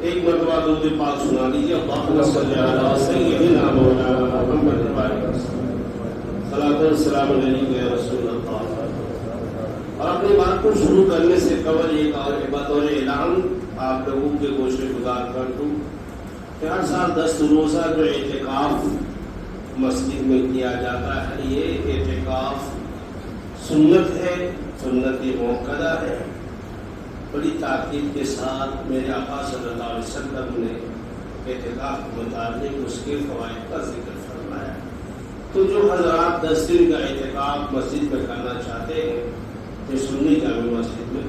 ایک مرتبہ درود پاک سنا دیجیے. اللہم صلی علی سیدنا مولانا محمد صلاۃ والسلام علیک یا رسول اللہ. اور اپنی بات کو شروع کرنے سے قبل ایک اور بطور اعلان آپ لوگوں کے گوشے گزار کر دوں کہ ہر سال 10 روزہ جو اعتکاف مسجد میں کیا جاتا ہے، یہ اعتکاف سنت ہے، سنت موقدہ ہے. بڑی تاکید کے ساتھ میرے آقا صلی اللہ علیہ وسلم نے اعتکاف کے متعلق اس کے فوائد کا ذکر فرمایا. تو جو حضرات 10 دن کا اعتکاف مسجد میں کرنا چاہتے ہیں یہ سنی جامع مسجد میں،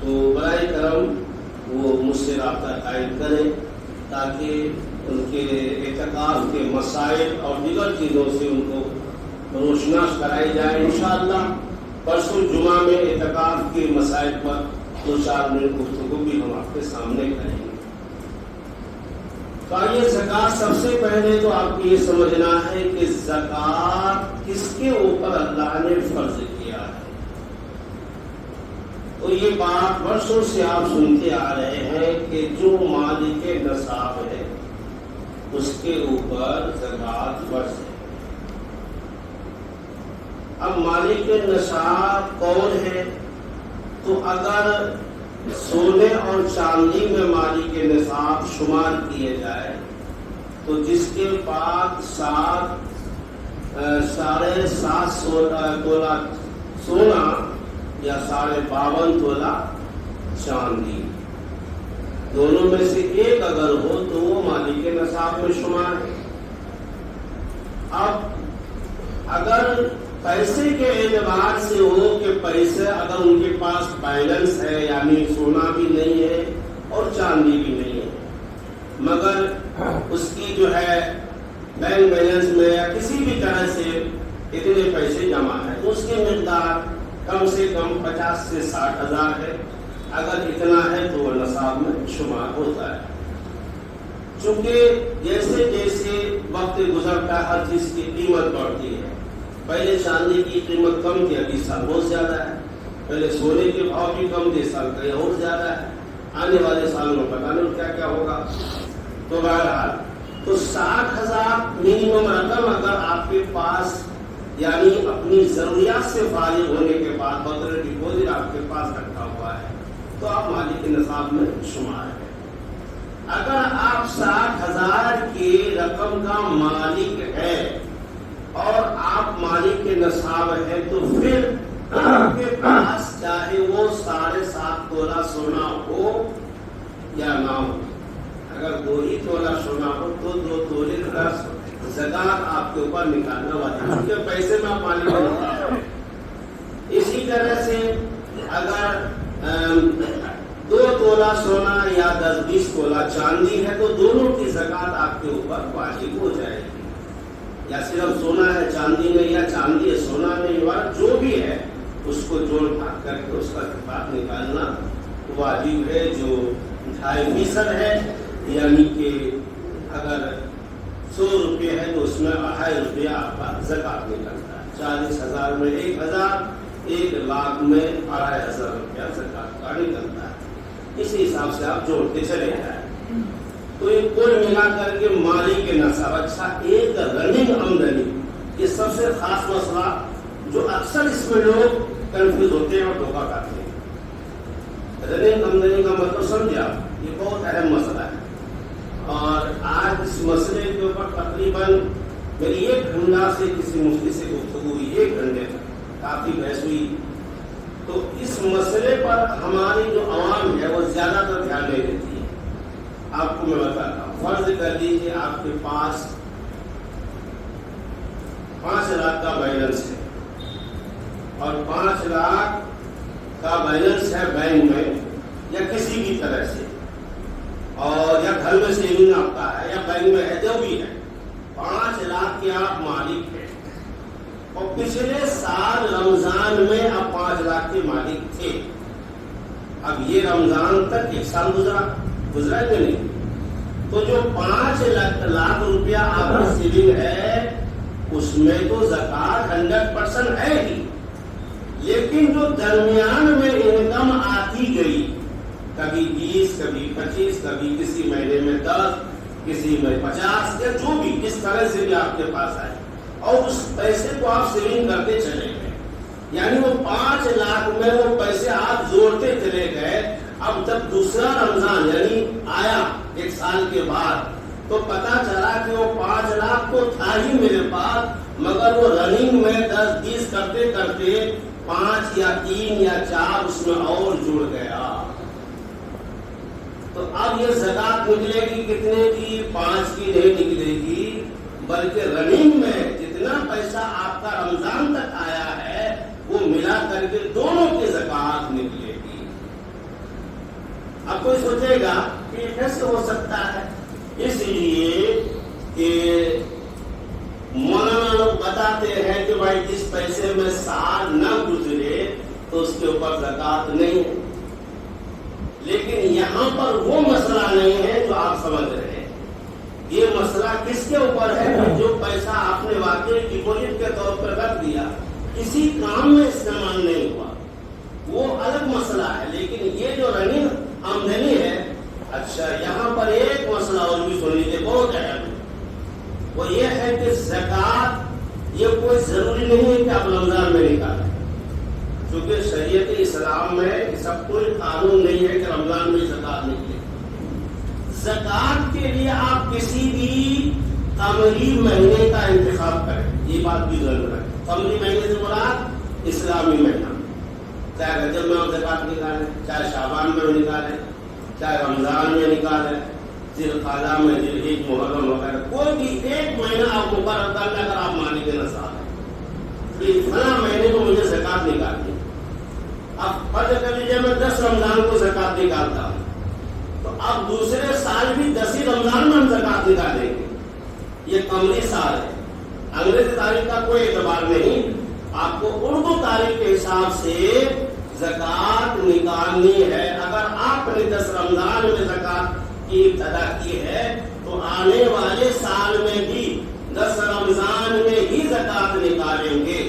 تو برائے کرم وہ مجھ سے رابطہ قائم کریں تاکہ ان کے اعتکاف کے مسائل اور دیگر چیزوں سے ان کو روشناس کرائی جائے. انشاءاللہ پرسوں جمعہ میں اعتکاف کے مسائل پر 2-4 منٹ گفتگو بھی ہم آپ کے سامنے کریں گے. تو آئیے، زکوٰۃ سب سے پہلے تو آپ کو یہ سمجھنا ہے کہ زکوٰۃ کس کے اوپر اللہ نے فرض کیا ہے. تو یہ بات برسوں سے آپ سنتے آ رہے ہیں کہ جو مالک نصاب ہے اس کے اوپر زکوٰۃ فرض ہے. اب مالک نصاب کون ہے؟ تو اگر سونے اور چاندی میں مالک نصاب شمار کیے جائے تو جس کے پاس 7.5 تولہ سونا یا 52.5 تولہ چاندی، دونوں میں سے ایک اگر ہو تو وہ مالک نصاب میں شمار ہے. اب اگر پیسے کے اعتبار سے ہو کہ پیسے اگر ان کے پاس بیلنس ہے، یعنی سونا بھی نہیں ہے اور چاندی بھی نہیں ہے، مگر اس کی جو ہے بینک بیلنس میں یا کسی بھی طرح سے اتنے پیسے جمع ہے تو اس کی مقدار کم سے کم 50 سے 60 ہزار ہے. اگر اتنا ہے تو وہ نصاب میں شمار ہوتا ہے. چونکہ جیسے جیسے وقت گزرتا ہے ہر چیز کی قیمت بڑھتی ہے. پہلے چاندی کی قیمت کم تھی، ابھی سال بہت زیادہ ہے. پہلے سونے کے بھاؤ بھی کم تھے، سال کہیں اور زیادہ ہے. آنے والے سالوں میں پتہ نہیں کیا کیا ہوگا. تو بہرحال تو 60,000 منیمم رقم اگر آپ کے پاس، یعنی اپنی ضروریات سے فارغ ہونے کے بعد بغیر ڈپوزٹ آپ کے پاس رکھا ہوا ہے تو آپ مالک نصاب میں شمار ہے. اگر آپ 60,000 کی رقم کا مالک ہے اور آپ مالک کے نصاب ہے تو پھر آپ کے پاس چاہے وہ 7.5 تولہ سونا ہو یا نہ ہو، اگر 2 ہی تولہ سونا ہو تو 2 تولے کا زکوٰۃ آپ کے اوپر نکالنا واجب ہے، کیونکہ پیسے میں آپ مالک نصاب ہے. اسی طرح سے اگر 2 تولہ سونا یا 10-20 تولہ چاندی ہے تو دونوں کی زکوٰۃ آپ کے اوپر واجب ہو جائے گی. یا صرف سونا ہے چاندی میں، یا چاندی ہے سونا میں، جو بھی ہے اس کو جوڑ بھاگ کر کے اس کا زکوٰۃ نکالنا واجب ہے، جو 2.5% ہے. یعنی کہ اگر 100 روپے ہے تو اس میں 2.5 روپیہ آپ کا زکوٰۃ نکلتا ہے. 40,000 میں 1,000، 1 لاکھ میں 2,500 روپیہ زکوٰۃ کا نکلتا ہے. اسی حساب سے آپ جوڑتے چلے جائیں. تو یہ کل ملا کر کے مالک نصاب. اچھا، ایک رننگ آمدنی، یہ سب سے خاص مسئلہ جو اکثر اس میں لوگ کنفیوز ہوتے ہیں اور دھوکہ کھاتے ہیں. رننگ آمدنی کا مطلب سمجھے آپ، یہ بہت اہم مسئلہ ہے. اور آج اس مسئلے کے اوپر تقریباً میری 1 گھنٹہ سے کسی مفتی سے گفتگو ہوئی، 1 گھنٹے تک کافی بحث ہوئی. تو اس مسئلے پر ہماری جو عوام ہے وہ زیادہ تر دھیان نہیں دیتی ہے. آپ کو میں بتاتا ہوں، فرض کر لیجیے آپ کے پاس 5 لاکھ کا بیلنس ہے اور 5 لاکھ کا بیلنس ہے بینک میں یا کسی بھی طرح سے، اور یا گھر میں سیونگ آپ کا ہے یا بینک میں ہے، جو بھی ہے 5 لاکھ کے آپ مالک ہیں. اور پچھلے سال رمضان میں آپ 5 لاکھ کے مالک تھے. اب یہ رمضان تک 1 سال گزرا کہ نہیں، تو جو 5 لاکھ روپیہ آپ کی سیونگ ہے اس میں تو زکوٰۃ 100% ہے ہی، لیکن جو درمیان میں انکم آتی گئی کبھی 20 کبھی 25 کبھی کسی مہینے میں 10 کسی میں 50 یا جو بھی اس طرح سے بھی آپ کے پاس آئے اور اس پیسے کو آپ سیونگ کرتے چلے گئے، یعنی وہ 5 لاکھ میں وہ پیسے آپ جوڑتے چلے گئے. اب جب دوسرا رمضان یعنی آیا 1 سال کے بعد تو پتا چلا کہ وہ 5 لاکھ تو تھا ہی میرے پاس، مگر وہ رننگ میں 10-20 کرتے کرتے 5 یا 3 یا 4 اس میں اور جڑ گیا. تو اب یہ زکات نکلے گی کتنے کی؟ 5 کی نہیں نکلے گی، بلکہ رننگ میں جتنا پیسہ آپ کا رمضان تک آیا ہے وہ ملا کر کے دونوں کی زکات نکلے گی. اب کوئی سوچے گا کہ کیسے ہو سکتا ہے؟ اس لیے کہ مولانا لوگ بتاتے ہیں کہ بھائی جس پیسے میں سال نہ گزرے تو اس کے اوپر زکات نہیں ہے. لیکن یہاں پر وہ مسئلہ نہیں ہے جو آپ سمجھ رہے ہیں. یہ مسئلہ کس کے اوپر ہے کہ جو پیسہ آپ نے واقعی ڈپوزٹ کے طور پر رکھ دیا کسی کام میں استعمال نہیں ہوا، وہ الگ مسئلہ ہے. لیکن یہ جو رننگ آمدنی ہے، اچھا یہاں پر ایک مسئلہ اور بھی سن لیجیے، بہت اہم ہے. وہ یہ ہے کہ زکات یہ کوئی ضروری نہیں ہے کہ آپ رمضان میں نکالیں، کیونکہ شریعت اسلام میں سب کوئی قانون نہیں ہے کہ رمضان میں زکات نکلے. زکات کے لیے آپ کسی بھی قمری مہینے کا انتخاب کریں، یہ بات بھی ضرور ہے. قمری مہینے سے مراد اسلامی مہینہ، چاہے رجب میں زکات نکالیں، چاہے شعبان میں نکالیں، چاہے رمضان میں نکالیں، ذوالقعدہ میں، ذوالحجہ، محرم وغیرہ، کوئی بھی ایک مہینہ آپ مقرر کر لیں. اگر آپ مالک نصاب ہیں فلاں مہینے کو مجھے زکات نکالنی، اب فرض کر لیجیے میں 10 رمضان کو زکات نکالتا ہوں تو اب دوسرے سال بھی 10 ہی رمضان میں ہم زکات نکالیں گے. یہ قمری سال ہے، انگریزی تاریخ کا کوئی اعتبار نہیں. آپ کو اردو تاریخ کے حساب سے زکات نکالنی ہے. اگر آپ نے 10 رمضان میں زکات کی ابتدا کی ہے تو آنے والے سال میں بھی 10 رمضان میں ہی زکات نکالیں گے.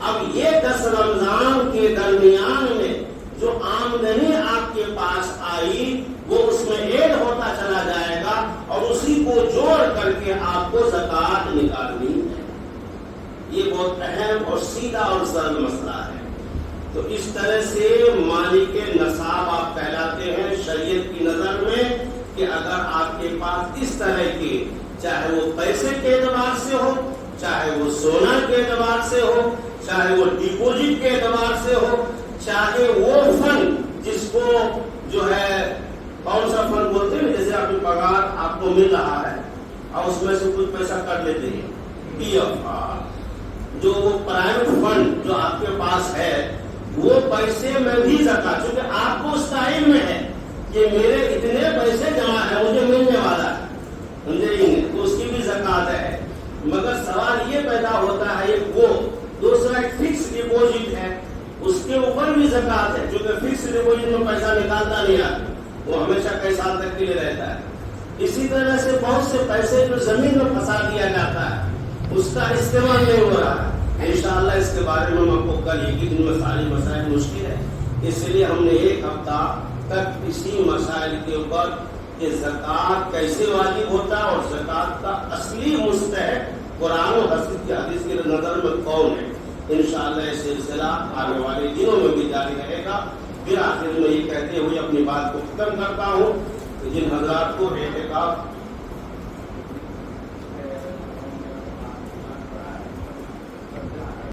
اب یہ 10 رمضان کے درمیان میں جو آمدنی آپ کے پاس آئی وہ اس میں ایڈ ہوتا چلا جائے گا اور اسی کو جوڑ کر کے آپ کو زکات نکالنی ہے. یہ بہت اہم اور سیدھا اور سرل مسئلہ ہے. تو اس طرح سے مالک نصاب آپ کہلاتے ہیں شریعت کی نظر میں کہ اگر آپ کے پاس اس طرح کے چاہے وہ پیسے کے اعتبار سے ہو، چاہے وہ سونا کے اعتبار سے ہو، چاہے وہ ڈپوزٹ کے اعتبار سے ہو، چاہے وہ فنڈ جس کو جو ہے کون سا فنڈ بولتے ہیں، جیسے آپ کی پگار آپ کو مل رہا ہے اور اس میں سے کچھ پیسہ کٹ لیتے ہیں، پی ایف آر، جو وہ پرائیویٹ فنڈ جو آپ کے پاس ہے وہ پیسے میں بھی زکات، چونکہ آپ کو اس کا علم ہے کہ میرے اتنے پیسے جمع ہے مجھے ملنے والا ہے، تو اس کی بھی زکات ہے. مگر سوال یہ پیدا ہوتا ہے وہ دوسرا ایک فکس ڈپوزٹ ہے اس کے اوپر بھی زکات ہے، کیونکہ فکس ڈپوزٹ میں پیسہ نکالتا نہیں آتا، وہ ہمیشہ کئی سال تک کے لیے رہتا ہے. اسی طرح سے بہت سے پیسے جو زمین میں پھنسا دیا جاتا ہے اس کا استعمال نہیں ہو رہا ہے. انشاءاللہ اس کے بارے میں ہم آپ کو کل ایک دن میں ساری مسائل مشکل ہے، اس لیے ہم نے 1 ہفتہ تک اسی مسائل کے اوپر کہ زکات کیسے واجب ہوتا ہے اور زکات کا اصلی مستحق قرآن و حدیث کی نظر میں کون ہے. انشاءاللہ یہ سلسلہ آنے والے دنوں میں بھی جاری رہے گا. پھر آخر میں یہ کہتے ہوئے اپنی بات کو ختم کرتا ہوں کہ جن حضرات کو اعتکاف